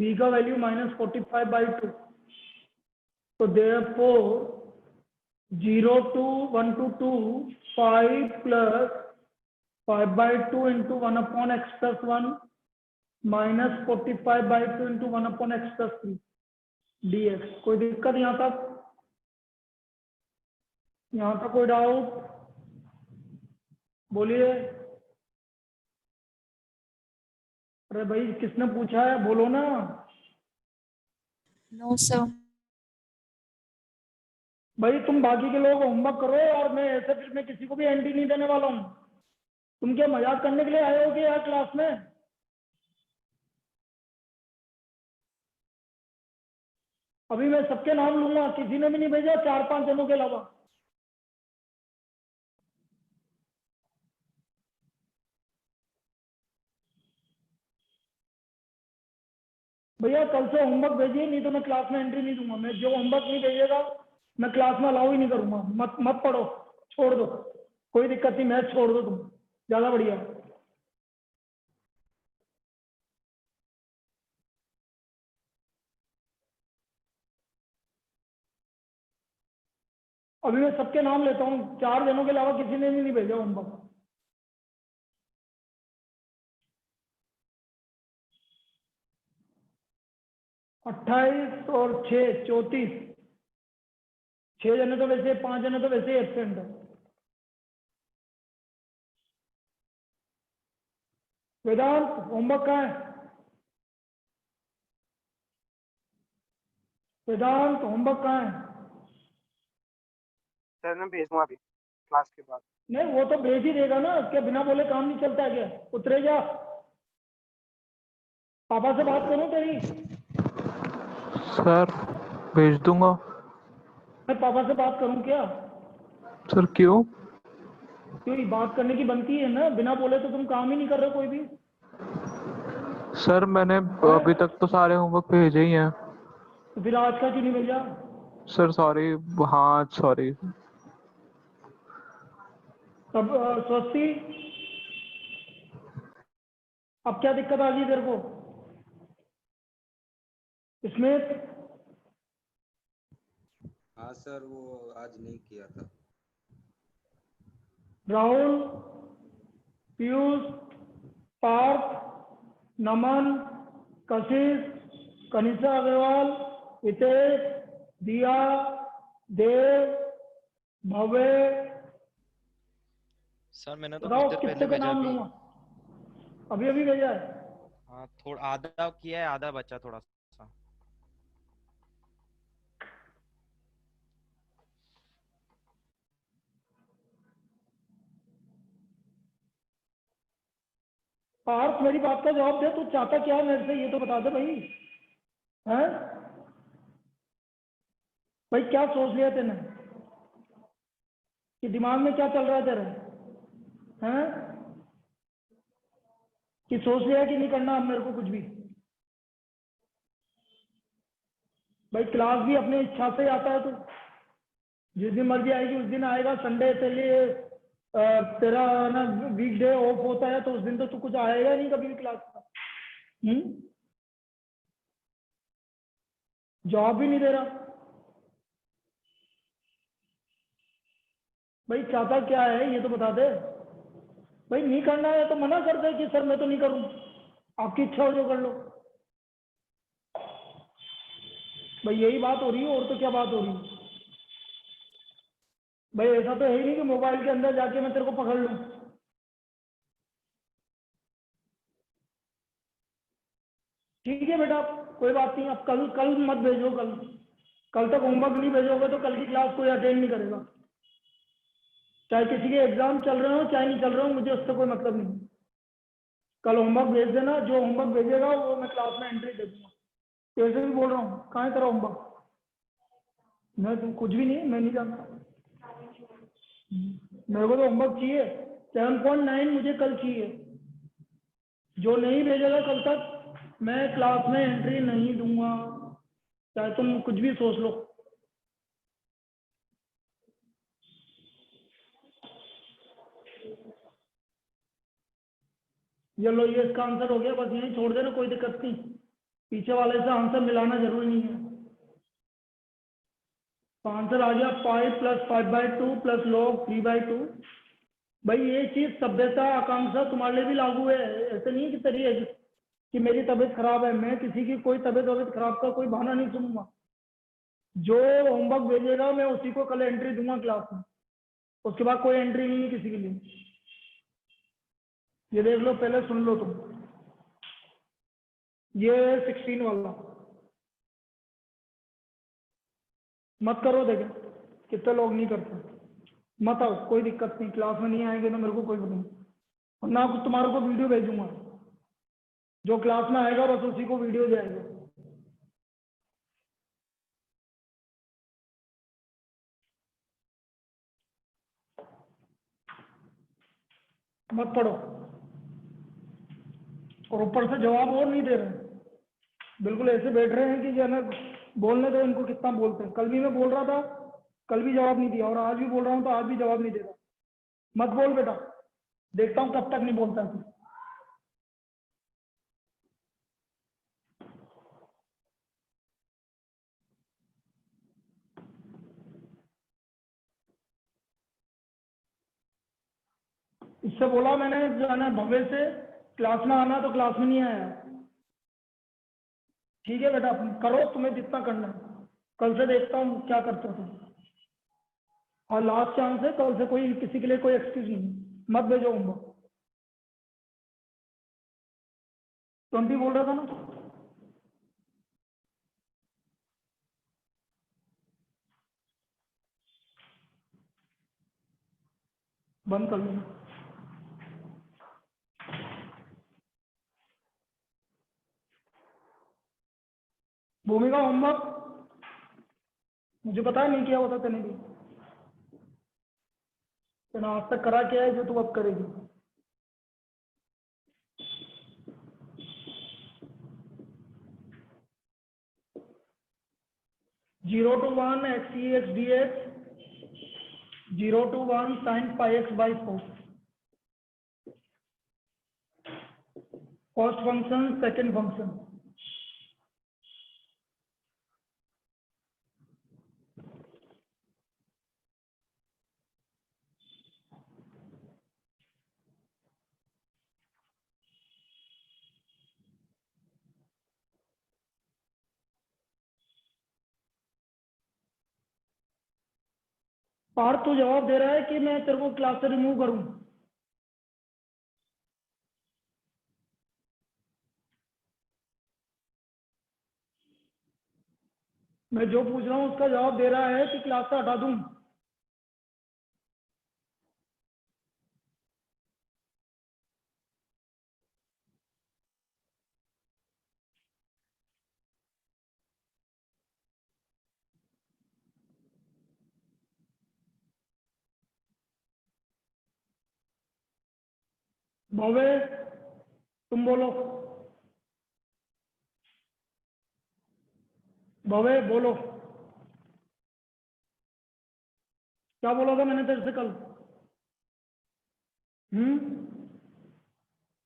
b का value -45/2, तो therefore 0 to 1 to 2 5 plus 5/2 into 1/x+1 minus 45/2 into 1/x+3 dx। कोई दिक्कत यहाँ तक? यहाँ तक कोई डाउट? बोलिए। अरे भाई किसने पूछा है, बोलो ना। No sir. भाई तुम बाकी के लोग होमवर्क करो, और मैं ऐसे फिर मैं किसी को भी एंट्री नहीं देने वाला हूँ। तुम क्या मजाक करने के लिए आए हो कि यार क्लास में? अभी मैं सबके नाम लूंगा, किसी ने भी नहीं भेजा 4-5 जनों के अलावा। भैया कल से होमवर्क भेजिए, नहीं तो मैं क्लास में एंट्री नहीं दूंगा। मैं जो होमवर्क नहीं भेजेगा मैं क्लास में अलाउ ही नहीं करूंगा। मत मत पढ़ो, छोड़ दो, कोई दिक्कत नहीं, मैथ छोड़ दो तुम, ज्यादा बढ़िया। अभी मैं सबके नाम लेता हूँ, 4 जनों के अलावा किसी ने भी नहीं भेजा होमवर्क। अट्ठाईस और 6 34। 6 जने तो वैसे, 5 जने तो वैसे ही एब्सेंट है। वेदांत होमवर्क कहाँ है? वेदांत होमवर्क कहाँ है? सर मैं भेजूंगा अभी क्लास के बाद। नहीं वो तो भेज ही देगा ना, क्या बिना बोले काम नहीं चलता है क्या? उतरे जा, पापा से बात करूं तेरी? सर भेज दूंगा। मैं पापा से बात करूं क्या? सर क्यों? क्यों, बात करने की बनती है ना, बिना बोले तो तुम काम ही नहीं कर रहे कोई भी। सर मैंने अभी तक तो सारे होमवर्क भेजे ही हैं। तो फिर आज का क्यों नहीं भेजा? Sir sorry. हाँ सॉरी। तब स्वस्ति, अब क्या दिक्कत आ गई तेरे को? स्मिथ? हाँ सर वो आज नहीं किया था। राहुल, पीयूष, पार्थ, नमन, कशिश, कनिष्का अग्रवाल, हितेश, दिया, देव, भव्य। सर मैंने तो बताओ कुछ देर कितने पहले के भेजा नाम अभी। लूंगा? अभी अभी भेजा है? हाँ थोड़ा आधा किया है, आधा बचा थोड़ा सा। पार्थ मेरी बात का जवाब दे, तू चाहता क्या है मेरे से, ये तो बता दे भाई। हैं भाई, क्या सोच लिया तेने? कि दिमाग में क्या चल रहा है तेरे? हैं कि सोच लिया कि नहीं करना अब मेरे को कुछ भी? भाई क्लास भी अपने इच्छा से आता है, तो जिस दिन मर्जी आएगी उस दिन आएगा। संडे के लिए तेरा ना वीकडे ऑफ होता है, तो उस दिन तो तू कुछ आएगा नहीं कभी भी क्लास में। जवाब भी नहीं दे रहा। भाई चाहता क्या है ये तो बता दे। भाई नहीं करना है तो मना कर दे कि सर मैं तो नहीं करूँ, आपकी इच्छा हो जो कर लो। भाई यही बात हो रही है, और तो क्या बात हो रही है? भाई ऐसा तो है ही नहीं कि मोबाइल के अंदर जाके मैं तेरे को पकड़ लूं। ठीक है बेटा, कोई बात नहीं। अब कल कल मत भेजो, कल तक होमवर्क नहीं भेजोगे तो कल की क्लास कोई अटेंड नहीं करेगा। चाहे किसी के एग्जाम चल रहे हो चाहे नहीं चल रहे हो, मुझे उससे कोई मतलब नहीं। कल होमवर्क भेज देना, जो होमवर्क भेजेगा वो मैं क्लास में एंट्री दे दूंगा। कैसे भी बोल रहा हूँ, कहाँ है तेरा होमवर्क? मैं तुम कुछ भी नहीं, मैं नहीं जानता। मेरे को तो होमवर्क चाहिए, 7.9 मुझे कल चाहिए। जो नहीं भेजेगा कल तक मैं क्लास में एंट्री नहीं दूंगा, चाहे तुम कुछ भी सोच लो। ये लो, ये इसका आंसर हो गया, बस यही छोड़ देना, कोई दिक्कत नहीं। पीछे वाले से आंसर मिलाना जरूरी नहीं है। तो आंसर आ गया 5 + 5/2 + log 3/2। भाई ये चीज सभ्यता आकांक्षा तुम्हारे लिए भी लागू है। ऐसे नहीं है कि तेरी है कि मेरी तबीयत खराब है, मैं किसी की कोई तबीयत खराब का कोई बहाना नहीं सुनूंगा। जो होमवर्क भेजेगा मैं उसी को कल एंट्री दूंगा क्लास में, उसके बाद कोई एंट्री नहीं है किसी के लिए। ये देख लो, पहले सुन लो तुम। ये 16 वाला मत करो, देखे कितने लोग नहीं करते। मत आओ, कोई दिक्कत नहीं, क्लास में नहीं आएंगे तो मेरे को कोई नहीं, और ना कुछ तुम्हारे को वीडियो भेजूंगा। जो क्लास में आएगा बस उसी को वीडियो जाएगा। मत पढ़ो, और ऊपर से जवाब और नहीं दे रहे, बिल्कुल ऐसे बैठ रहे हैं कि जो है ना, बोलने दो इनको कितना बोलते हैं। कल भी मैं बोल रहा था, कल भी जवाब नहीं दिया, और आज भी बोल रहा हूँ तो आज भी जवाब नहीं दे रहा। मत बोल बेटा, देखता हूँ कब तक नहीं बोलता है। इससे बोला मैंने जो है ना भव्य से, क्लास में आना, तो क्लास में नहीं आया। ठीक है बेटा, करो तुम्हें जितना करना है, कल से देखता हूँ क्या करते हो तुम। और लास्ट चांस है, कल से कोई किसी के लिए कोई एक्सक्यूज नहीं, मत भेजो होमवर्क। 20 बोल रहा था ना, बंद कर लो। भूमि का होमवर्क मुझे पता नहीं किया होता तेने भी, तेना आज तक करा क्या है जो तू अब करेगी। Zero to one x e x d x, 0 to 1 sin pi x by 4, first function second function. Parth तू जवाब दे रहा है कि मैं तेरे को क्लास से रिमूव करूं? मैं जो पूछ रहा हूं उसका जवाब दे रहा है कि क्लास से हटा दूं? भवे तुम बोलो, भवे बोलो, क्या बोला था मैंने तेरे से कल?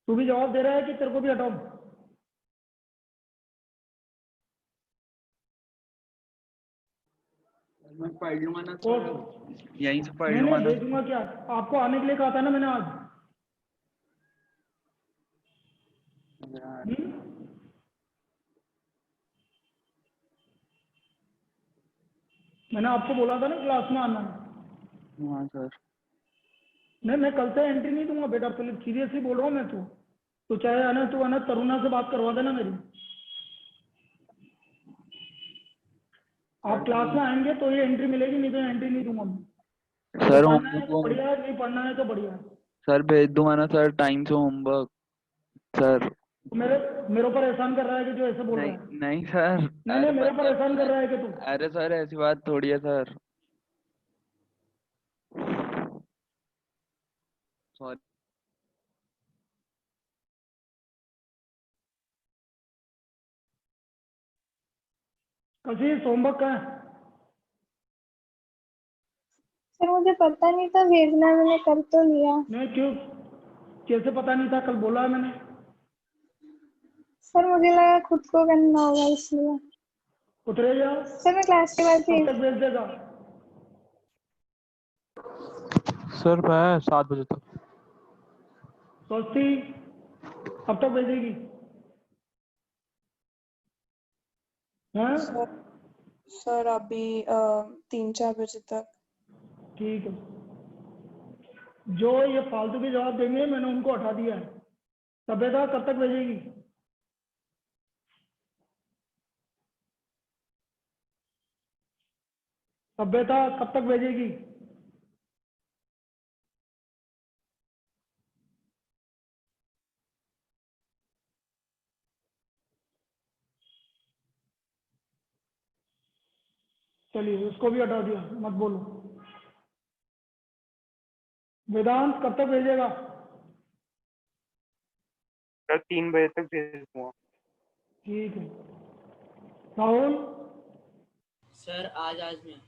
तू भी जवाब दे रहा है कि तेरे को भी हटाऊं? मैं पढ़ लूंगा ना और सर, यहीं से पढ़ नहीं लूंगा नहीं ना। भेजूंगा क्या? आपको आने के लिए कहा था ना मैंने आज। मैंने आपको बोला था ना क्लास में आना है। हाँ सर। नहीं, मैं कल से एंट्री नहीं दूंगा बेटा, पहले सीरियसली बोल रहा हूँ मैं। तू चाहे आना, तू आना तरुणा से बात करवा देना मेरी। आप क्लास में आएंगे तो ये एंट्री मिलेगी, नहीं तो एंट्री नहीं दूंगा मैं। सर पढ़ना है होमवर्क तो बढ़िया है, नहीं पढ़ना है तो बढ़िया है। सर भेज दूंगा ना सर, टाइम से होमवर्क सर। तो मेरे ऊपर एहसान कर रहा है कि जो ऐसे बोल रहा नहीं है। नहीं सर। नहीं नहीं, अरे मेरे ऊपर मतलब एहसान कर रहा है कि तू। अरे सर ऐसी बात थोड़ी है सर। सॉरी। कशिश होमवर्क का है? सर मुझे पता नहीं था भेजना, मैंने कर तो लिया। नहीं क्यों, कैसे पता नहीं था? कल बोला है मैंने। सर मुझे लगा खुद को करना होगा इसलिए। उतरे जा, सर मैं क्लास के बाद कब भेज। तक भेज देगा? सर मैं 7 बजे तक। सोचती कब तक भेजेगी? हाँ सर सर अभी 3-4 बजे तक। ठीक है, जो ये फालतू के जवाब देंगे मैंने उनको हटा दिया है। सभ्यता कब तक भेजेगी? सभ्यता कब तक भेजेगी? चलिए उसको भी हटा दिया, मत बोलो। वेदांत कब तक भेजेगा? सर 3 बजे तक भेज दूंगा। ठीक है। राहुल सर आज में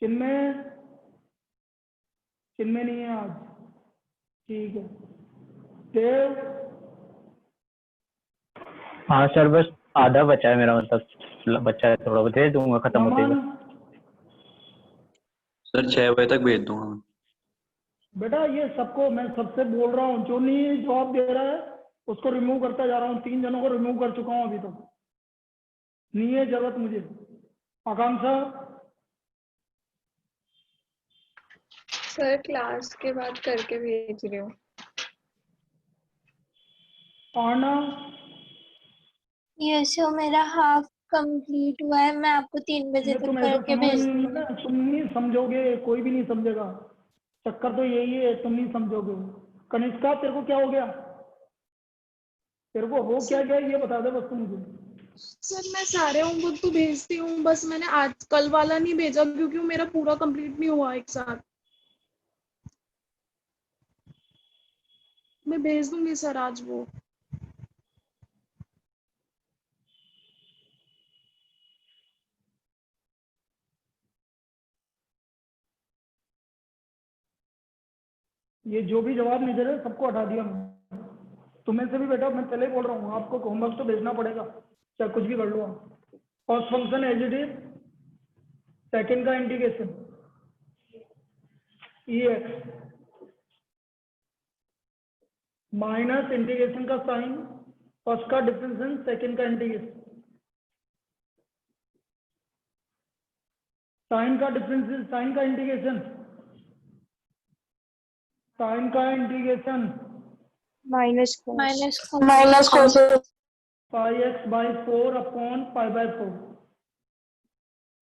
किनमें किनमें नहीं है आज? ठीक है। देव हाँ सर, बस आधा बचा है मेरा, मतलब बचा है थोड़ा, भेज दूंगा खत्म होते नमन ही। सर 6 बजे तक भेज दूंगा मैं। बेटा ये सबको मैं सबसे बोल रहा हूँ, जो नहीं जवाब दे रहा है उसको रिमूव करता जा रहा हूँ। 3 जनों को रिमूव कर चुका हूँ अभी तक, नहीं है जरूरत मुझे। आकांक्षा सर क्लास के बाद करके भेज रही हूँ। पाना यस सर मेरा हाफ कंप्लीट हुआ है, मैं आपको 3 बजे तक तुम ऐसा करके समझ भेज नहीं दूँगी। ना, तुम नहीं समझोगे, कोई भी नहीं समझेगा। चक्कर तो यही है, तुम नहीं समझोगे। कनिष्का तेरे को क्या हो गया? तेरे को हो क्या गया ये बता दे बस तू मुझे। सर मैं सारे होमवर्क तो भेजती हूँ, बस मैंने आज कल वाला नहीं भेजा क्योंकि वो मेरा पूरा कंप्लीट नहीं हुआ एक साथ। मैं भेज दूंगी सर आज वो। ये जो भी जवाब नहीं दे रहे सबको हटा दिया मैं। तुम्हें से भी बेटा मैं पहले ही बोल रहा हूँ, आपको होमवर्क तो भेजना पड़ेगा, चाहे कुछ भी कर लो आप। First function as it is, second का integration E X minus integration का साइन, फर्स्ट का डिफरेंशियल, सेकेंड का इंटीग्रेशन, साइन का डिफरेंशियल, साइन का इंटीग्रेशन, साइन का integration minus minus pi X by 4 upon pi by 4,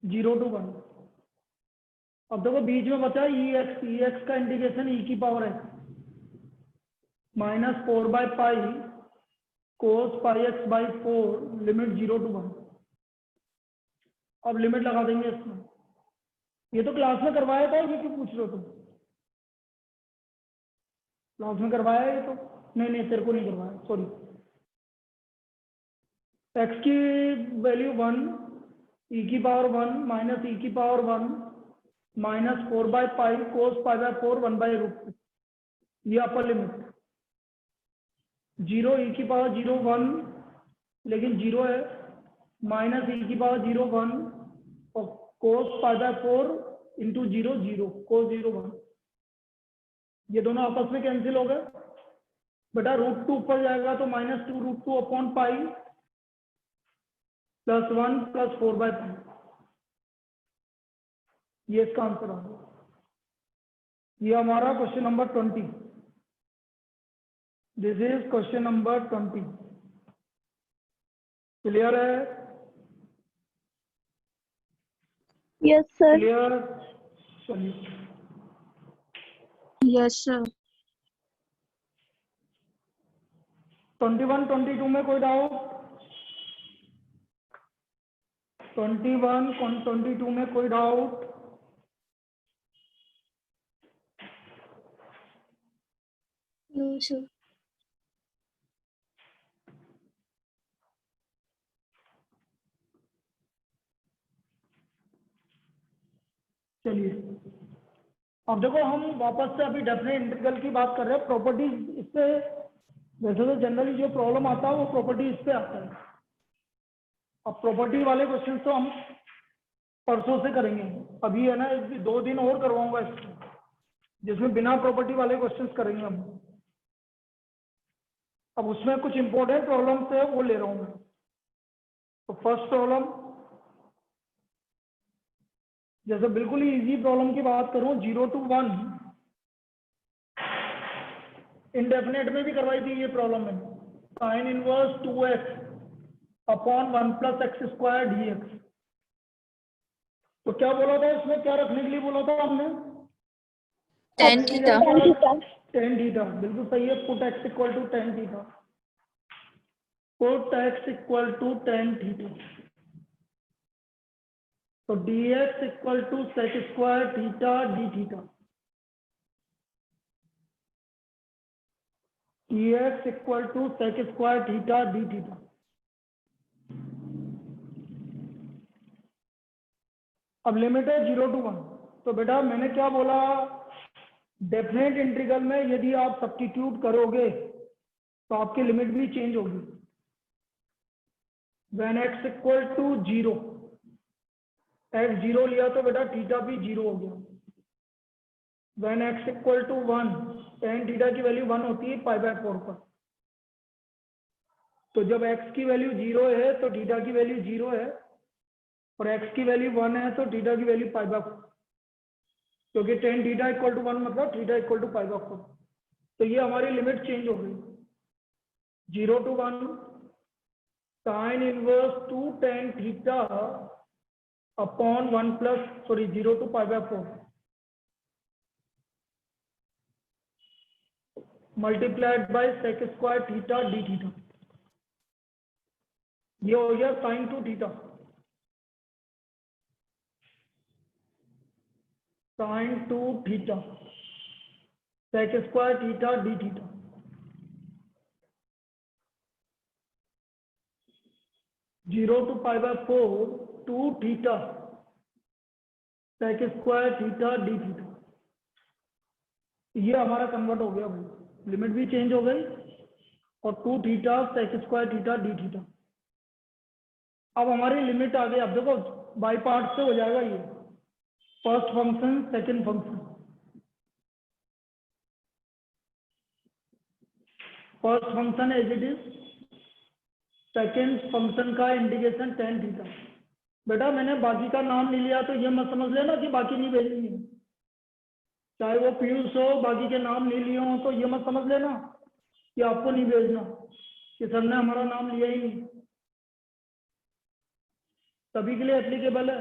0 to 1। अब देखो बीच में बचा ई एक्स का इंटीग्रेशन ई की पावर है minus 4 by pi cos pi X by 4 limit 0 to 1। अब लिमिट लगा देंगे इसमें। ये तो क्लास में करवाया था, ये क्यों पूछ रहे हो तुम? क्लास में करवाया है ये तो? नहीं तेरे को नहीं करवाया, सॉरी। एक्स की वैल्यू 1, ई की पावर 1 माइनस ई की power 1 minus 4 by pi cos pi by 4 1 by root, ये अपर लिमिट। 0 ई की पावर 0 1 लेकिन 0 है, माइनस ई की पावर 0 1 और कोस पाई बाई 4 इंटू 0 0 कोस 0 1। ये दोनों आपस में कैंसिल हो गए बेटा। रूट 2 ऊपर जाएगा तो minus 2 root 2 upon pi plus 1 plus 4 by pi, ये इसका आंसर आ गया। ये हमारा question number 20, this is question number 20। Clear है? Yes sir. क्लियर? चलिए यस सर। 21 22 में कोई डाउट? 21 22 में कोई डाउट? No sir. चलिए अब देखो हम वापस से अभी डेफिनेट इंटीग्रल की बात कर रहे हैं। प्रॉपर्टीज इससे वैसे तो जनरली जो प्रॉब्लम आता है वो प्रॉपर्टी इस पे आता है। अब प्रॉपर्टी वाले क्वेश्चन तो हम परसों से करेंगे, अभी है ना 2 दिन और करवाऊंगा इसको, जिसमें बिना प्रॉपर्टी वाले क्वेश्चंस करेंगे हम। अब उसमें कुछ इंपॉर्टेंट प्रॉब्लम्स है वो ले रहा हूँ मैं। तो फर्स्ट प्रॉब्लम, जैसे बिल्कुल ही इजी प्रॉब्लम की बात करूं, 0 to 1 इंडेफिनेट में भी करवाई थी ये प्रॉब्लम में, sine inverse 2x upon 1 plus x square dx। तो क्या बोला था इसमें, क्या रखने के लिए बोला था हमने? tan theta. tan थीटा, बिल्कुल सही है। Put x equal to tan theta, put x equal to tan theta. तो dx equal to sec square theta D theta, dx equal to sec square theta D theta. अब limit है 0 to 1। तो बेटा मैंने क्या बोला, डेफिनेट इंटीग्रल में यदि आप सब्स्टिट्यूट करोगे तो आपकी लिमिट भी चेंज होगी। When x equal to 0, x 0 लिया तो बेटा थीटा भी 0 हो गया। When x equal to 1, tan theta की वैल्यू 1 होती है π/4 पर। तो जब x की वैल्यू 0 है तो थीटा की वैल्यू 0 है, और x की वैल्यू 1 है तो थीटा की वैल्यू π/4, क्योंकि tan थीटा इक्वल टू 1 मतलब थीटा इक्वल टू π/4। तो ये हमारी लिमिट चेंज हो गई। 0 to 1 sine inverse 2 tan theta upon 1 plus 0 to π/4 multiplied by sec square theta D theta. ये हो गया sine 2 theta, sine 2 theta sec square theta D theta. Zero to π/4 2 theta sec square theta D theta. ये हमारा convert हो गया भाई, limit भी change हो गई और 2 theta sec square theta D theta. अब हमारी लिमिट आ गई। अब देखो बाई पार्ट से हो जाएगा ये, first function second function. First function as it is, second function का इंटीग्रेशन tan थीटा। बेटा मैंने बाकी का नाम नहीं लिया तो ये मत समझ लेना कि बाकी नहीं भेजनी है, चाहे वो पीयूष हो, बाकी के नाम नहीं लिए हो, तो ये मत समझ लेना कि आपको नहीं भेजना कि सर ने हमारा नाम लिया ही नहीं। सभी के लिए एप्लीकेबल है।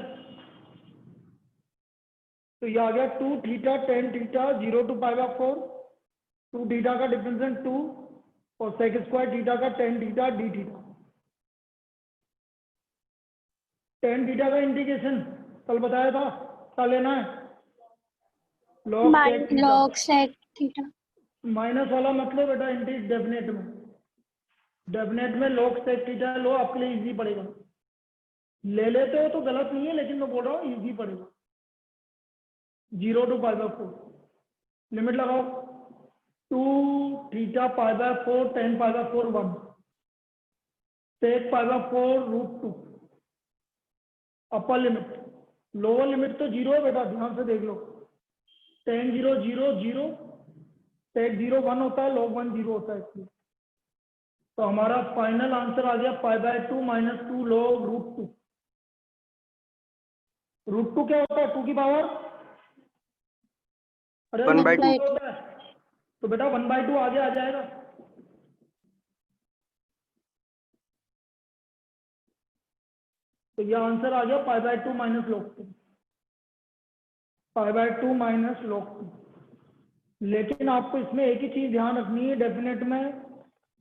तो ये आ गया 2 theta tan theta 0 to π/4, 2 theta का डिफरेंस 2 और सेक स्क्वायर थीटा का tan theta D theta. tan theta का इंटीग्रेशन कल बताया था, क्या लेना है? log sec theta. माइनस वाला मतलब बेटा डेफिनेट में, डेफिनेट में log sec थीटा लो, आपके लिए इजी पड़ेगा। ले लेते हो तो गलत नहीं है, लेकिन मैं बोल रहा हूँ इजी पड़ेगा। 0 to π/4 लिमिट लगाओ, 2 theta π/4 tan π/4 1 sec π/4 √2। Upper limit, lower limit तो 0 है बेटा, ध्यान से देख लो। tan 0 0 0, sec 0 1 होता है, log 1 0 होता है इसलिए। तो हमारा फाइनल आंसर आ गया π/2 - 2 log √2। √2 क्या होता है? 2 की पावर, अरे 1/2 होता है, तो बेटा 1/2 आगे आ जाएगा। तो ये आंसर आ गया π/2 - log 2, π/2 - log 2। लेकिन आपको इसमें एक ही चीज ध्यान रखनी है, डेफिनेट में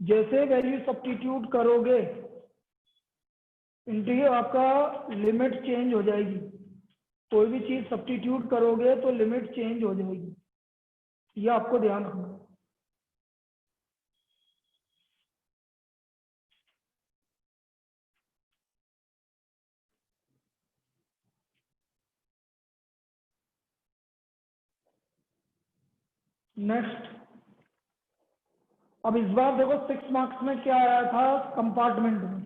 जैसे वैल्यू सब्स्टिट्यूट करोगे इंटीग्रल आपका लिमिट चेंज हो जाएगी। कोई भी चीज सब्स्टिट्यूट करोगे तो लिमिट चेंज हो जाएगी, ये आपको ध्यान रखना है। नेक्स्ट अब इस बार देखो 6 मार्क्स में क्या आया था कंपार्टमेंट में,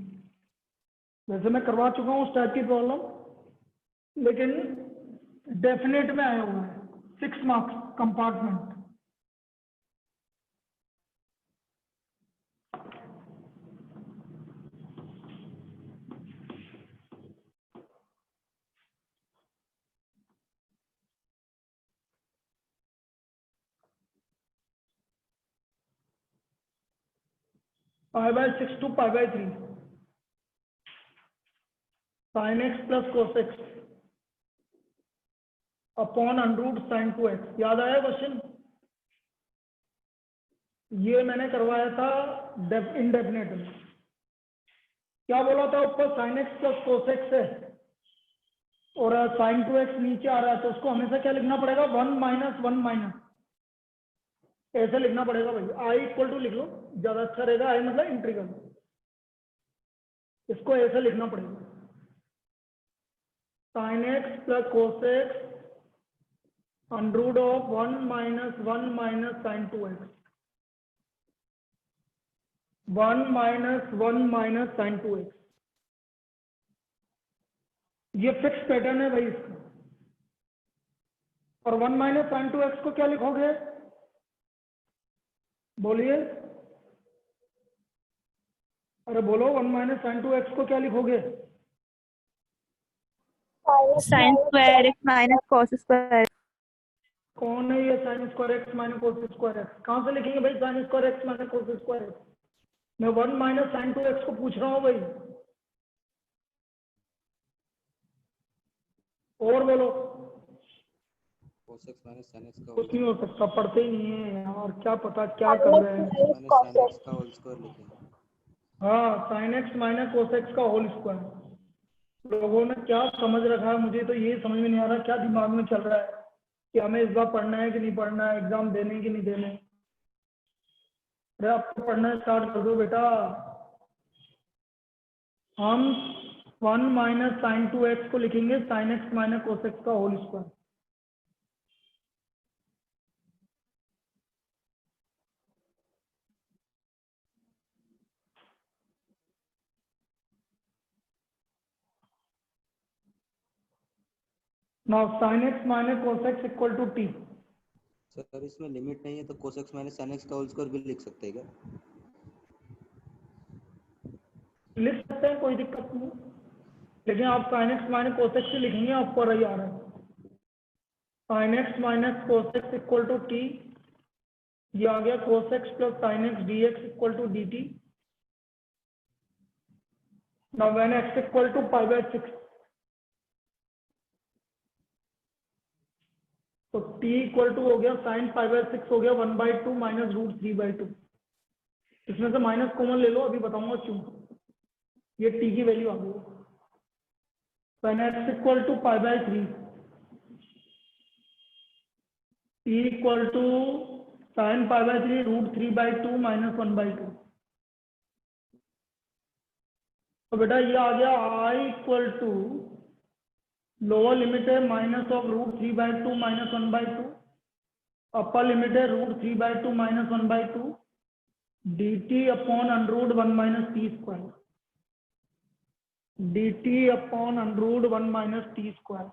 वैसे मैं करवा चुका हूँ उस टाइप की प्रॉब्लम, लेकिन डेफिनेट में आया हुआ है 6 marks compartment. π/6 to π/3 sin x plus cos x upon √ sin 2x। याद आया क्वेश्चन? ये मैंने करवाया था इनडेफिनेट में। क्या बोला था ऊपर sin x plus cos x है और sin 2x नीचे आ रहा है, तो उसको हमेशा क्या लिखना पड़ेगा? 1 - 1 - ऐसे लिखना पड़ेगा भाई। i इक्वल टू लिख लो, ज्यादा अच्छा रहेगा। i मतलब इंटीग्रल, इसको ऐसे लिखना पड़ेगा sin x plus cos x √ of 1 - 1 - sin 2x 1 - 1 - sin 2x। ये फिक्स पैटर्न है भाई इसका। और 1 - sin 2x को क्या लिखोगे? बोलिए, अरे बोलो, 1 - sin 2x को क्या लिखोगे? sin square x minus cos square। कौन है ये sin square x - cos square x? कहां से लिखेंगे भाई sin square x - cos square x? मैं 1 - sin 2x को पूछ रहा हूँ भाई। और बोलो। cos x minus sin x का कुछ नहीं हो सकता, पढ़ते ही नहीं है यार, क्या पता क्या कर रहे हैं। sin x का होल स्क्वायर लिखें। हाँ, sin x - cos x का होल स्क्वायर। लोगों ने क्या समझ रखा है, मुझे तो ये समझ में नहीं आ रहा क्या दिमाग में चल रहा है कि हमें इस बार पढ़ना है कि नहीं पढ़ना है, एग्जाम देने कि नहीं देने। अरे आपको पढ़ना स्टार्ट कर दो बेटा। हम 1 - sin 2x को लिखेंगे sin x - cos x का whole square. Now sin x - cos x equal to t। Sir इसमें लिमिट नहीं है तो cos x minus sin x का होल स्क्वायर भी लिख सकते हैं क्या? लिख सकते हैं, कोई दिक्कत नहीं, लेकिन आप sin x - cos x से लिखेंगे, आपको रही आ रहा है sin x - cos x equal to t। ये आ गया cos x plus sin x dx equal to dt। now when x equal to π/6, तो t इक्वल टू हो गया sin π/6 हो गया 1/2 माइनस √3/2। इसमें से माइनस कॉमन ले लो, अभी बताऊंगा क्यों। ये t की वैल्यू आ गई। when x equal to π/3, t equal to sin π/3 √3/2 minus 1/2। तो बेटा ये आ गया i equal to, lower limit है -of √3/2 माइनस 1/2, अपर लिमिट है √3/2 minus 1/2 dt upon √1 - t square, dt upon √1 - t square.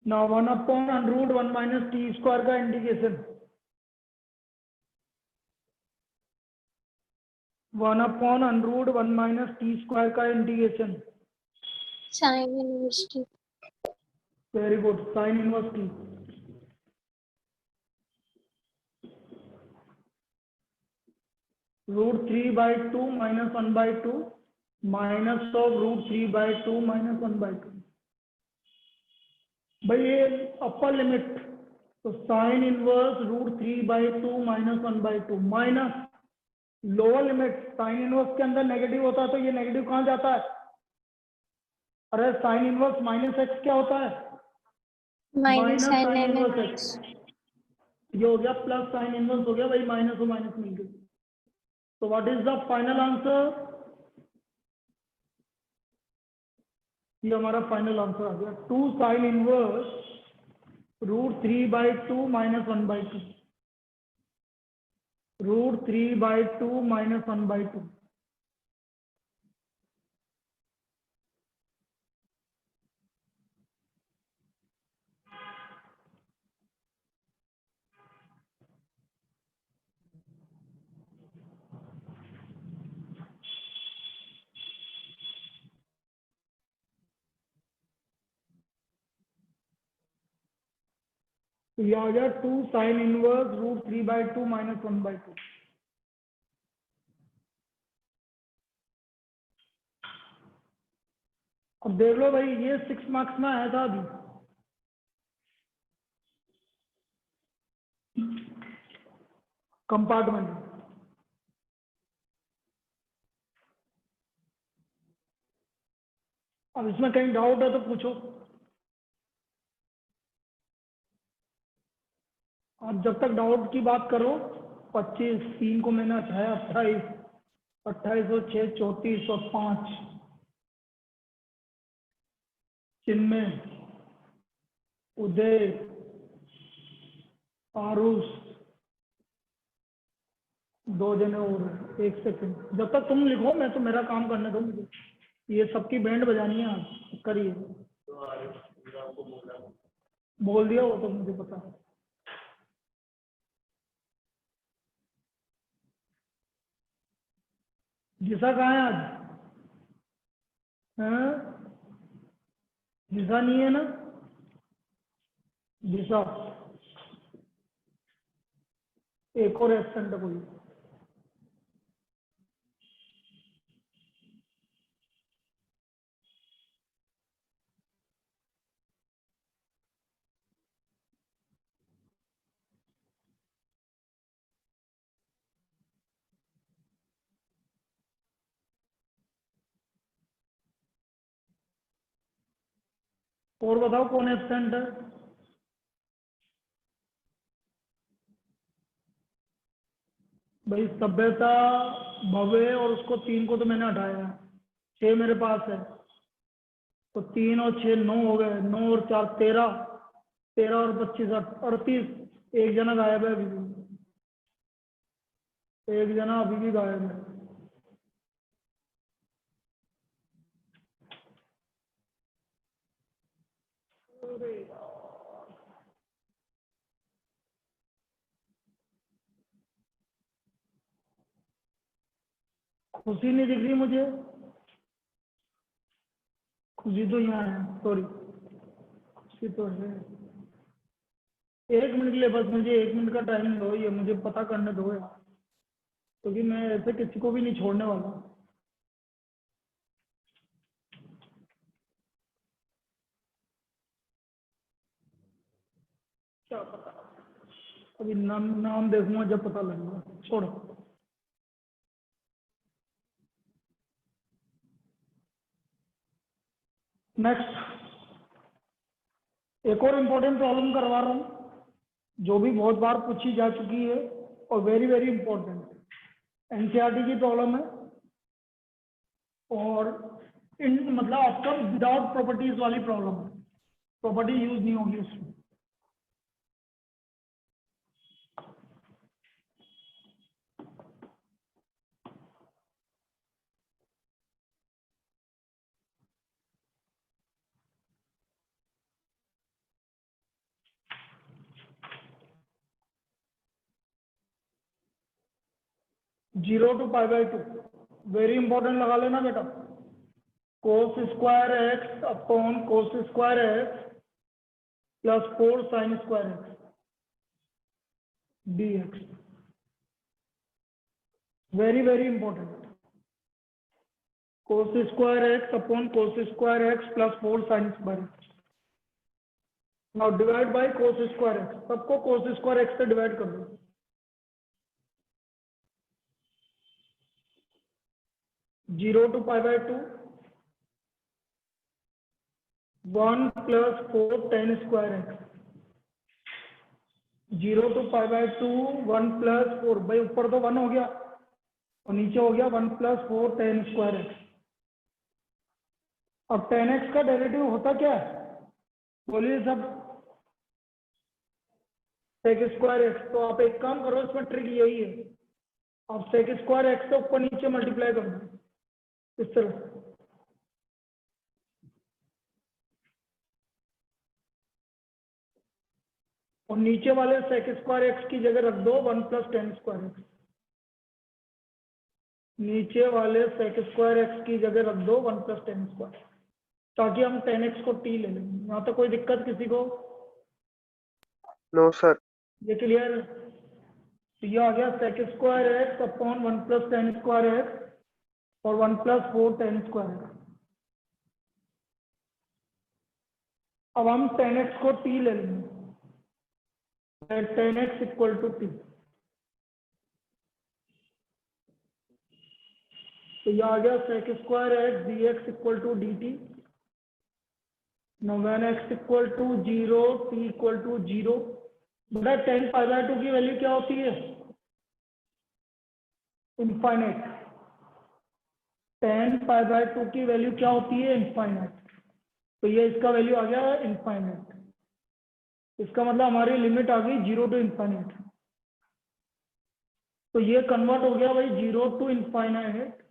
now 1 upon √1 - t square का integration, 1 upon √1 - t square का integration. sin inverse t। Very good, sign inverse t। √3/2 minus 1/2 minus of √3/2 minus 1/2। भाई ये upper limit, तो sine inverse √3/2 minus 1/2 minus lower limit, sine inverse के अंदर negative होता है तो ये नेगेटिव कहाँ जाता है? अरे साइन इनवर्स माइनस एक्स क्या होता है? Minus sin sin inverse inverse x. ये हो गया प्लस साइन इनवर्स हो गया भाई, माइनस और माइनस मिल गई। तो what is the final answer? ये हमारा फाइनल आंसर आ गया 2 sin इनवर्स √3/2 माइनस 1/2। √3/2 - 1/2। तो ये आ गया 2 sin इनवर्स √3/2 - 1/2। अब देख लो भाई, ये 6 मार्क्स में आया था अभी। कंपार्टमेंट। अब इसमें कहीं डाउट है तो पूछो। अब जब तक डाउट की बात करो, 25 3 को मैंने हटाया, 28 28 और 6 34 और 5 चिन्मय, उदय, आरुष, 2 जने और। 1 सेकंड, जब तक तुम लिखो मैं तो मेरा काम करने दो मुझे। ये सबकी बैंड बजानी है आज, करिए। बोल दिया वो तो मुझे पता है। जिसा कहाँ है आज? हाँ? जिसा नहीं है ना? जिसा एक और एब्सेंट है कोई। और बताओ कौन एब्सेंट है? भाई सभ्यता, भव्य और उसको 3 को तो मैंने हटाया है। 6 मेरे पास है, तो 3 और 6 9 हो गए। 9 और 4 13, 13 और 25 38। एक जना गायब है अभी भी, एक जना अभी भी गायब है। अरे यार, खुशी नहीं दिख रही मुझे। खुशी तो यहाँ है, सॉरी, खुशी तो है। 1 मिनट के लिए बस मुझे 1 मिनट का टाइम दो, ये मुझे पता करने दो यार, क्योंकि मैं ऐसे किसी को भी नहीं छोड़ने वाला। क्या पता, अभी नाम देखूंगा जब पता लगेगा। छोड़ो। नेक्स्ट, एक और इम्पोर्टेंट प्रॉब्लम करवा रहा हूँ, जो भी बहुत बार पूछी जा चुकी है और वेरी वेरी इंपॉर्टेंट। एनसीईआरटी की प्रॉब्लम है और मतलब आपका विदाउट प्रॉपर्टीज वाली प्रॉब्लम है। प्रॉपर्टी यूज नहीं होगी उसमें। जीरो टू π/2 वेरी इंपॉर्टेंट लगा लेना बेटा। cos square x upon cos square x plus 4 sin square x dx। Very very important. cos square x upon cos square x plus 4 sin square x. Now divide by cos square x. सबको cos square x से divide कर दो। Zero to π/2 1 plus 4 tan square x. 0 to π/2 1 plus 4, भाई ऊपर तो 1 हो गया और नीचे हो गया 1 प्लस 4 tan स्क्वायर एक्स। अब tan x का डेरिवेटिव होता क्या है? बोलिए सब। sec square x. तो आप एक काम करो, इसमें ट्रिक यही है, आप सेक स्क्वायर एक्स से ऊपर नीचे मल्टीप्लाई कर दो इस तरह। और नीचे वाले सेक स्क्वायर एक्स की जगह रख दो 1 प्लस टेन स्क्वायर एक्स। नीचे वाले सेक स्क्वायर एक्स की जगह रख दो 1 प्लस टेन स्क्वायर, ताकि हम 10x को t ले लेंगे। यहाँ तक कोई दिक्कत किसी को? No sir. ये क्लियर है? तो ये आ गया sec square x upon 1 plus tan square x और 1 प्लस 4 टेन स्क्वायर एक्स। अब हम 10x को t ले लेंगे, 10x इक्वल टू t। तो ये आ गया sec square x d x equal to d t. Now when x equal to 0 t equal to 0, बेटा 10 पाई बाय 2 की वैल्यू क्या होती है? इनफाइनाइट। 10 पाई बाय 2 की वैल्यू क्या होती है? इनफाइनाइट। तो ये इसका वैल्यू आ गया इनफाइनाइट। इसका मतलब हमारी लिमिट आ गई 0 टू इनफाइनाइट। तो ये कन्वर्ट हो गया भाई 0 to infinite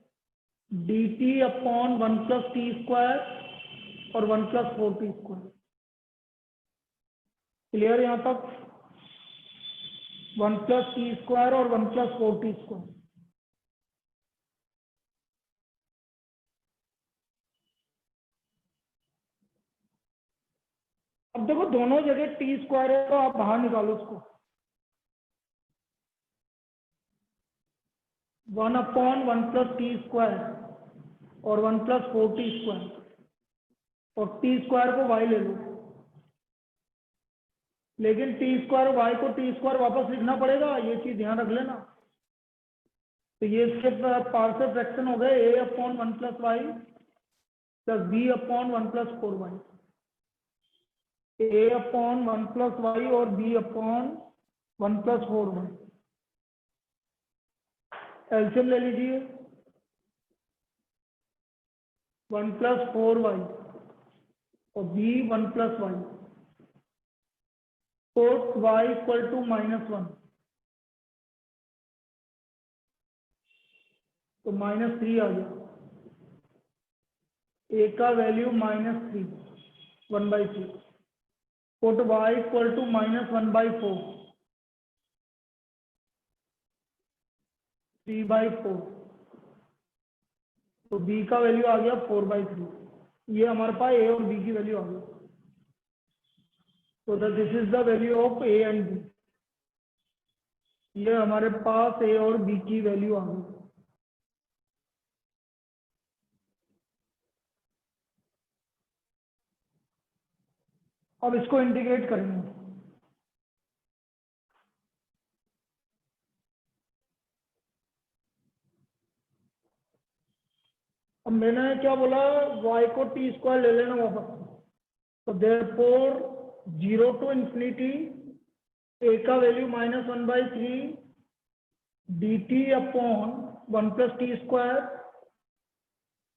d t upon 1 plus t square और 1 प्लस 4 टी स्क्वायर। क्लियर यहां तक? 1 प्लस टी स्क्वायर और 1 प्लस 4 टी स्क्वायर। अब देखो दोनों जगह टी स्क्वायर है, तो आप बाहर निकालो उसको। 1 अपॉन 1 प्लस टी स्क्वायर और 1 प्लस 4 टी स्क्वायर, और टी स्क्वायर को वाई ले लो। लेकिन टी स्क्वायर वाई को टी स्क्वायर वापस लिखना पड़ेगा, ये चीज ध्यान रख लेना। तो ये इसके पार्शियल फ्रैक्शन हो गए A upon 1 plus y plus B upon 1 plus 4 y. A upon 1 plus y और B upon 1 plus 4 y. LCM ले लीजिए। 1 प्लस 4 वाई और बी 1 प्लस वाई। तो y इक्वल टू -1, तो -3 आ गया। a का value -3, 1/3। Put y equal to -1/4, 3/4। तो b का वैल्यू आ गया 4/3। ये हमारे पास a और b की वैल्यू आ गई। तो this is the value of a and b। ये हमारे पास a और b की वैल्यू आ गई। अब इसको इंटीग्रेट करेंगे। अब मैंने क्या बोला? y को टी स्क्वायर ले लेना वापस। तो देयरफॉर 0 टू इंफिनिटी a का value -1/3 dt upon 1 plus t square,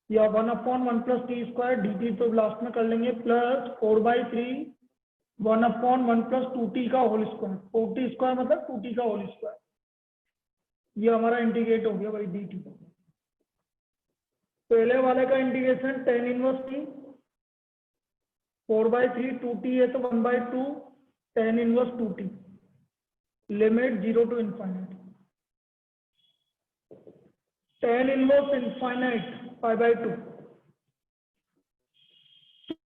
या 1 upon 1 plus t square dt तो लास्ट में कर लेंगे, प्लस 4/3 1 अपॉन 1 प्लस 2t का होल स्क्वायर। 4t स्क्वायर मतलब 2t का होल स्क्वायर। ये हमारा इंटीग्रेट हो गया भाई dt। पहले वाले का integration tan inverse t, 4/3 2t है तो 1/2 tan inverse 2t, limit 0 to infinite. tan inverse infinite π/2,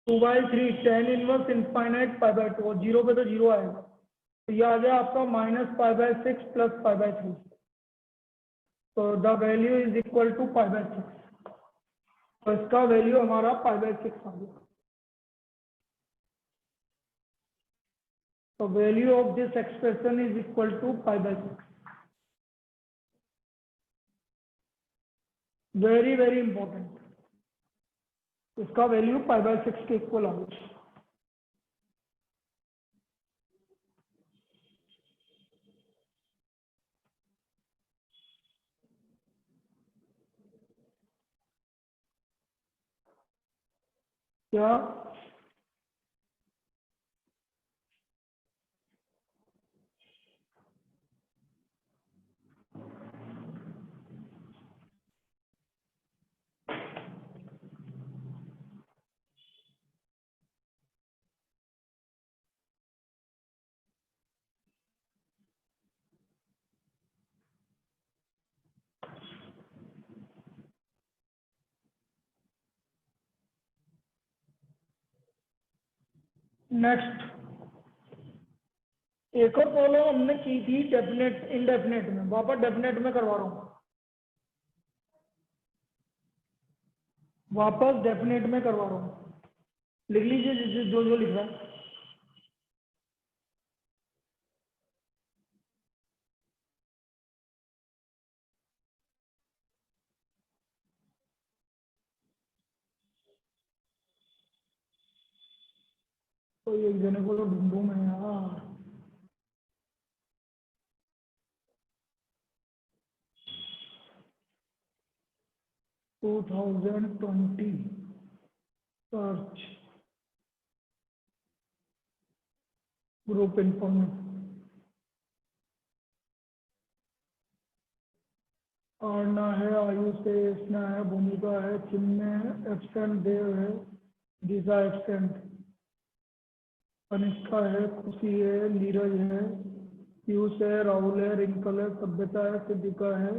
2/3 tan inverse infinite π/2, और 0 पे तो 0 आएगा। तो ये आ गया आपका -π/6 प्लस π/3। तो the value is equal to π/6। तो इसका वैल्यू हमारा π/6 आ गया। तो value of this expression is equal to π/6। Very very important. इसका वैल्यू π/6 के इक्वल आ गया। क्या? नेक्स्ट एक और प्रॉब्लम हमने की थी डेफिनेट इनडेफिनेट में, वापस डेफिनेट में करवा रहा हूँ, वापस डेफिनेट में करवा रहा हूँ। लिख लीजिए जो जो लिख रहा है। तो एक जने को तो ढूंढू मैं यार। To 2020 search group information. Aarna है, आयुष है, स्नेहा है, भूमिका है, चिन्मय है, एब्सेंट देव है, दिशा एब्सेंट, कनिष्ठा है, खुशी है, नीरज है, पीयूष है, राहुल है, रिंकल है, सभ्यता है, सिद्धिका है,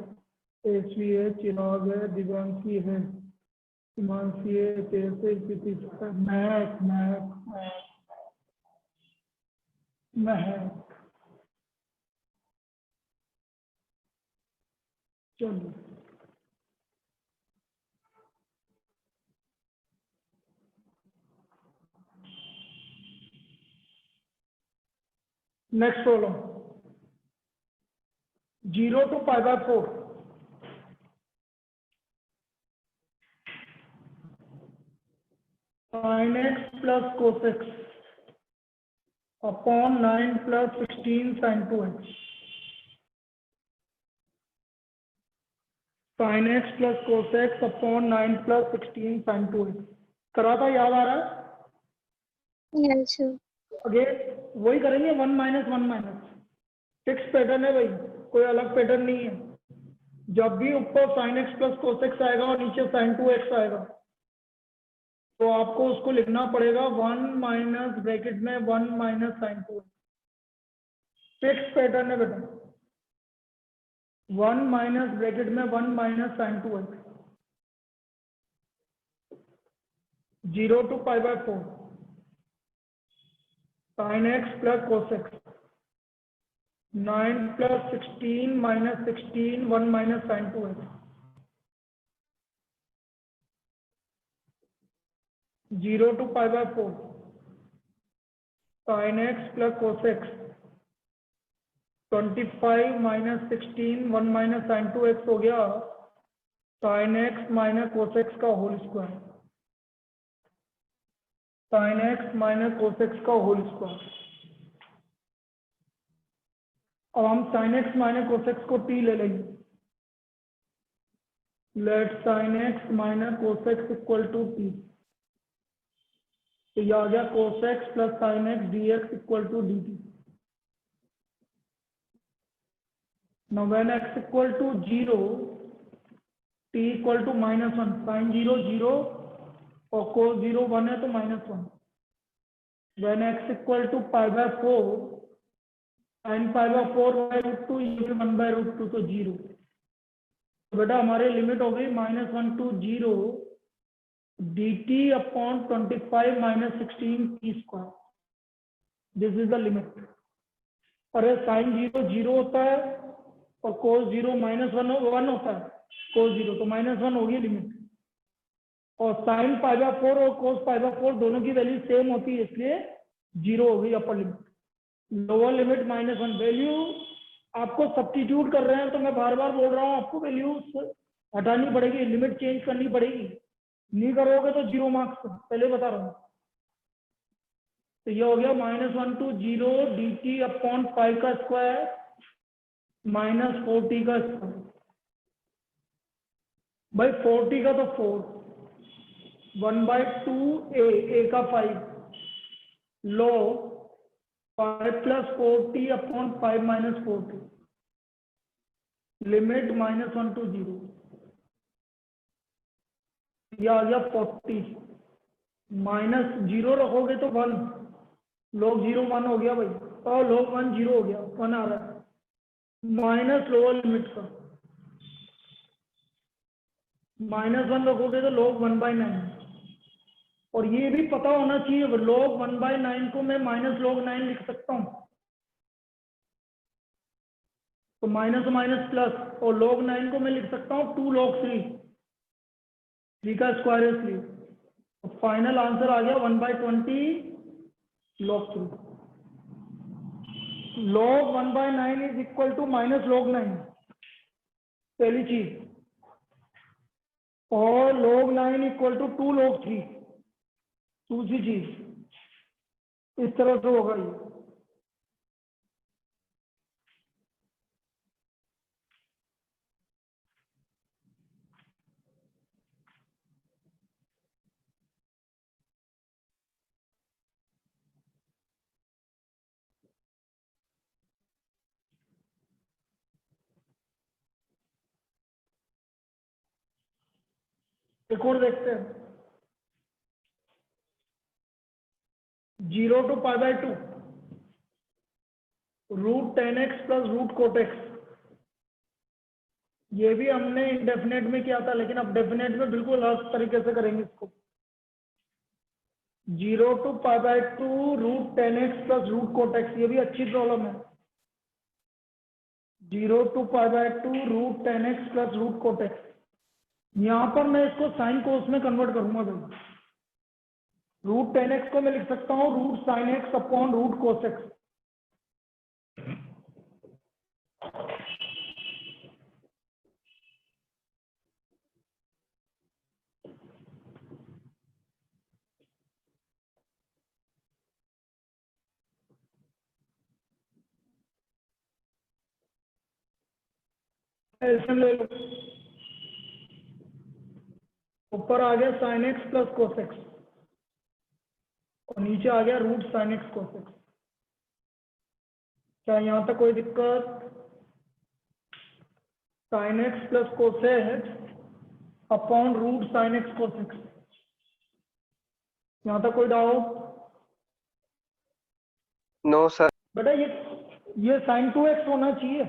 एसवी है, चिराग है, दिव्यांशी है, हिमांशी है, तेज है, स्थिति है, महक महक महक। चलो next problem 0 to π/4 sin x plus cos x upon 9 plus 16 sin 2x। sin x plus cos x upon 9 plus 16 sin 2x करा था, याद आ रहा है? Yes sir. अगेन वही करेंगे, 1 माइनस 1 माइनस, फिक्स पैटर्न है भाई, कोई अलग पैटर्न नहीं है। जब भी ऊपर sin x plus cos x आएगा और नीचे sin 2x आएगा तो आपको उसको लिखना पड़ेगा 1 माइनस ब्रैकेट में 1 minus sin 2x। Fix pattern है बेटा, 1 माइनस ब्रैकेट में 1 minus sin 2x। 0 to π/4 sin x plus cos x 9 plus 16 minus 16 1 minus sin 2x। 0 to π/4 sin x plus cos x 25 minus 16 1 minus sin 2x हो गया sin x minus cos x का whole square, sin x minus cos x का whole square. अब हम sin x minus cos x को t ले लेंगे। Let sin x minus cos x equal to t, तो यह आ गया cos x plus sin x dx equal to dt। Now when x equal to 0, t equal to -1, sin 0 0 और cos 0 1 है तो -1। When x equal to π/4, sin π/4 by √2 ये 1/√2 तो 0। तो बेटा हमारे लिमिट हो गई -1 to 0 dt upon 25 minus 16 t square. This is the limit. और sin 0 0 होता है और cos 0 -1 होता है, cos 0 तो -1 होगी लिमिट। और sin π/4 और cos π/4 दोनों की वैल्यू सेम होती है, इसलिए 0 हो गई अपर लिमिट। Lower limit -1। वैल्यू आपको सब्स्टिट्यूट कर रहे हैं तो मैं बार बार बोल रहा हूँ आपको वैल्यू हटानी पड़ेगी, लिमिट चेंज करनी पड़ेगी। नहीं करोगे तो 0 मार्क्स, पहले बता रहा हूँ। तो ये हो गया -1 to 0 dt अपॉन 5 का स्क्वायर माइनस 4t का स्क्वायर। भाई 4t का तो 4, 1/2 a का 5 लो 5 plus 4t upon 5 minus 4t limit -1 to 0। यह आ गया 40 माइनस 0 रखोगे तो 1, log 0 1 हो गया भाई, और log 1 0 हो गया, 1 आ रहा है माइनस लोअर लिमिट का -1 रखोगे तो log 1/9 और ये भी पता होना चाहिए, log 1/9 को मैं माइनस log 9 लिख सकता हूँ, तो माइनस माइनस प्लस, और log 9 को मैं लिख सकता हूँ 2 log 3 का स्क्वायर है 3। तो फाइनल आंसर आ गया 1/20 log 3। log 1/9 is equal to minus log 9, पहली चीज, और log 9 इक्वल टू 2 log 3, दूसरी चीज। इस तरह से होगा ये। एक और देखते हैं, 0 to π/2 √10x plus √cot x। ये भी हमने इंडेफिनेट में किया था, लेकिन अब डेफिनेट में बिल्कुल अलग तरीके से करेंगे इसको। 0 to π/2 √10x plus √cot x, ये भी अच्छी प्रॉब्लम है। 0 to π/2 √10x plus √cot x। यहाँ पर मैं इसको साइन कोस में कन्वर्ट करूंगा भाई। √10x को मैं लिख सकता हूँ √sin x upon √cos x। LCM ले लो, ऊपर आ गया sin x plus cos x और नीचे आ गया √sin x cos x। क्या यहाँ तक कोई दिक्कत? sin x plus cos x upon √sin x cos x। यहाँ तक कोई डाउट? No sir. बेटा ये sin 2x होना चाहिए,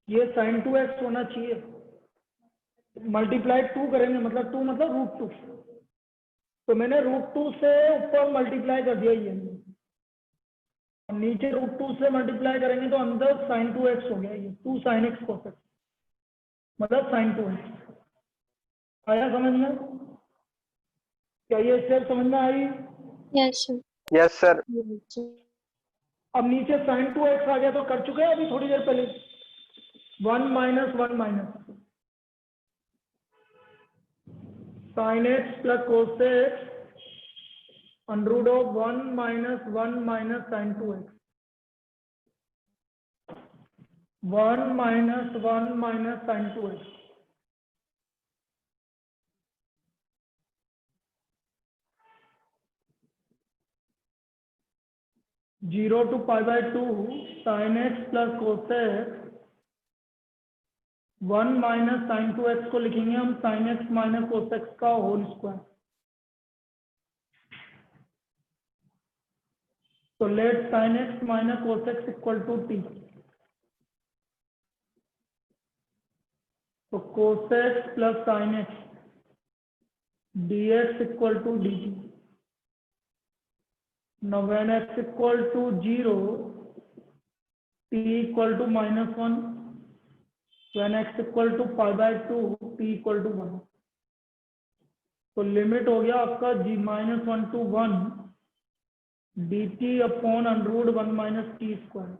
ये sin 2x होना चाहिए। मल्टीप्लाई 2 करेंगे, मतलब 2 मतलब √2, तो मैंने √2 से ऊपर मल्टीप्लाई कर दिया ये, और नीचे √2 से मल्टीप्लाई करेंगे तो अंदर sin 2x हो गया, ये 2 sin x cos x मतलब sin 2x। आया समझ में? क्या ये स्टेप समझ में आई? Yes sir. अब नीचे sin 2x आ गया तो कर चुके हैं अभी थोड़ी देर पहले, 1 minus 1 minus sin x plus cos x √1 minus 1 minus sin 2x, 1 minus 1 minus sin 2x। Zero to π/2 sin x plus cos x, 1 minus sin 2x को लिखेंगे हम sin x minus cos x का होल स्क्वायर। तो let sin x minus cos x equal to t। तो cos x plus sin x dx equal to dt। Now when x equal to 0, t equal to -1, when x equal to π/2, t equal to 1। तो limit हो गया आपका -1 to 1 dt upon √1 minus t square.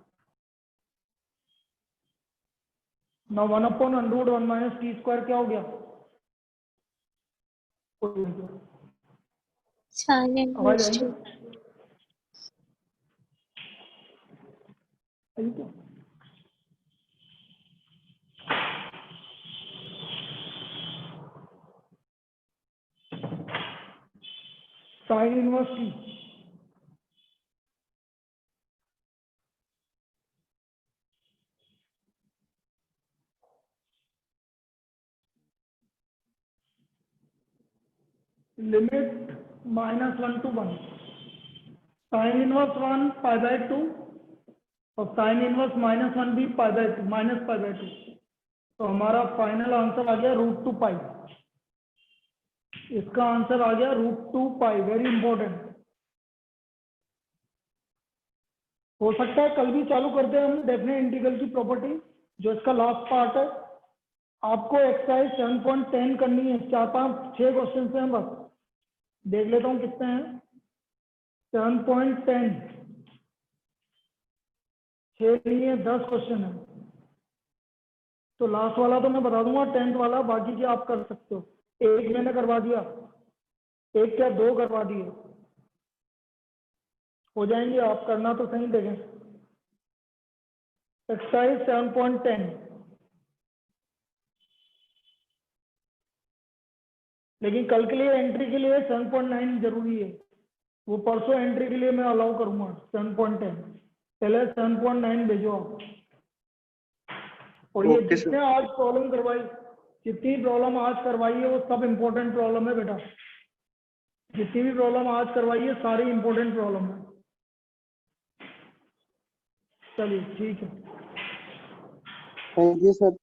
Now 1 upon √1 minus t square क्या हो गया? आवाज आई? Sine inverse t, limit -1 to 1, sine inverse 1 π/2 और साइन इनवर्स -1 भी π/2 माइनस π/2। तो हमारा फाइनल आंसर आ गया √2π। इसका आंसर आ गया √2π, वेरी इंपॉर्टेंट। हो सकता है कल भी चालू करते हैं हम डेफिनेट इंटीग्रल की प्रॉपर्टी, जो इसका लास्ट पार्ट है। आपको एक्सरसाइज 7.10 करनी है, 4-5-6 क्वेश्चन से हम बस देख लेता हूँ कितने हैं। 7.10 6 नहीं है, 10 क्वेश्चन है। तो लास्ट वाला तो मैं बता दूंगा, 10th वाला बाकी के आप कर सकते हो। एक मैंने करवा दिया, एक क्या 2 करवा दिए, हो जाएंगे। आप करना तो सही देखें। एक्सरसाइज 7.10, लेकिन कल के लिए एंट्री के लिए 7.9 जरूरी है। वो परसों एंट्री के लिए मैं अलाउ करूंगा 7.10, पहले 7.9 भेजो आप। और ये Okay, sir. जितने आज प्रॉब्लम करवाई, जितनी प्रॉब्लम आज करवाई है वो सब इम्पोर्टेंट प्रॉब्लम है बेटा। जितनी भी प्रॉब्लम आज करवाई है सारी इम्पोर्टेंट प्रॉब्लम है। चलिए ठीक है। Thank you sir.